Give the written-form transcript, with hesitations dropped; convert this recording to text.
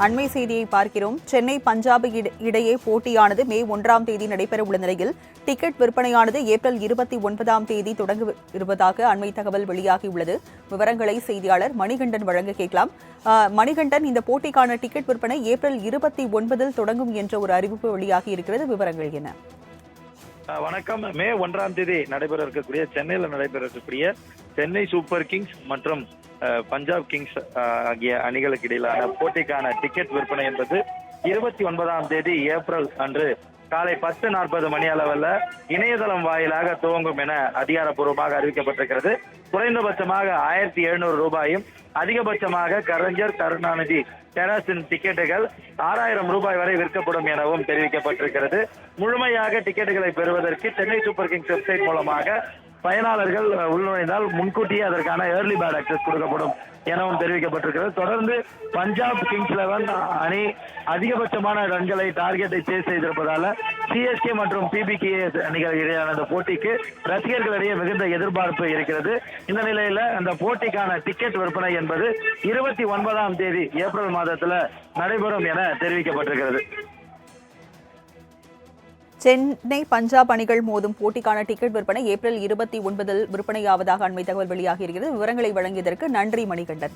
அண்மை செய்தியை பார்க்கிறோம். சென்னை பஞ்சாப் இடையே போட்டியானது மே 1ஆம் தேதி நடைபெறவுள்ள நிலையில் டிக்கெட் விற்பனையானது ஏப்ரல் 29ஆம் தேதி தொடங்க இருப்பதாக அண்மை தகவல் வெளியாகியுள்ளது. விவரங்களை செய்தியாளர் மணிகண்டன் வழங்க கேட்கலாம். மணிகண்டன், இந்த போட்டிக்கான டிக்கெட் விற்பனை ஏப்ரல் 29 தொடங்கும் என்ற ஒரு அறிவிப்பு வெளியாகி இருக்கிறது. விவரங்கள் என்ன? வணக்கம். மே 1ஆம் தேதி நடைபெற இருக்கக்கூடிய சென்னையில் நடைபெற இருக்கக்கூடிய சென்னை சூப்பர் கிங்ஸ் மற்றும் பஞ்சாப் கிங்ஸ் ஆகிய அணிகளுக்கு இடையிலான போட்டிக்கான டிக்கெட் விற்பனை என்பது 29ஆம் தேதி ஏப்ரல் அன்று காலை 10:40 மணி அளவில் இணையதளம் வாயிலாக துவங்கும் என அதிகாரப்பூர்வமாக அறிவிக்கப்பட்டிருக்கிறது. குறைந்தபட்சமாக 1700 ரூபாயும் அதிகபட்சமாக கலைஞர் கருணாநிதி டெராஸின் டிக்கெட்டுகள் 6000 ரூபாய் வரை விற்கப்படும் எனவும் தெரிவிக்கப்பட்டிருக்கிறது. முழுமையாக டிக்கெட்டுகளை பெறுவதற்கு சென்னை சூப்பர் கிங்ஸ் வெப்சைட் மூலமாக பயனாளர்கள் உள்நுழைந்தால் முன்கூட்டியே அதற்கான ஏர்லி பேர்ட் ஆக்சஸ் கொடுக்கப்படும் எனவும் தெரிவிக்கப்பட்டிருக்கிறது. தொடர்ந்து பஞ்சாப் கிங்ஸ் 11 அணி அதிகபட்சமான ரன்களை டார்கெட்டை சேஸ் செய்திருப்பதால சிஎஸ்கே மற்றும் பிபிகே அணிகள் இடையான இந்த போட்டிக்கு ரசிகர்களிடையே மிகுந்த எதிர்பார்ப்பு இருக்கிறது. இந்த நிலையில அந்த போட்டிக்கான டிக்கெட் விற்பனை என்பது 29ஆம் தேதி ஏப்ரல் மாதத்துல நடைபெறும் என தெரிவிக்கப்பட்டிருக்கிறது. சென்னை பஞ்சாப் அணிகள் மோதும் போட்டிக்கான டிக்கெட் விற்பனை ஏப்ரல் 29 விற்பனையாவதாக அண்மை தகவல் வெளியாகியிருக்கிறது. விவரங்களை வழங்கியதற்கு நன்றி மணிகண்டன்.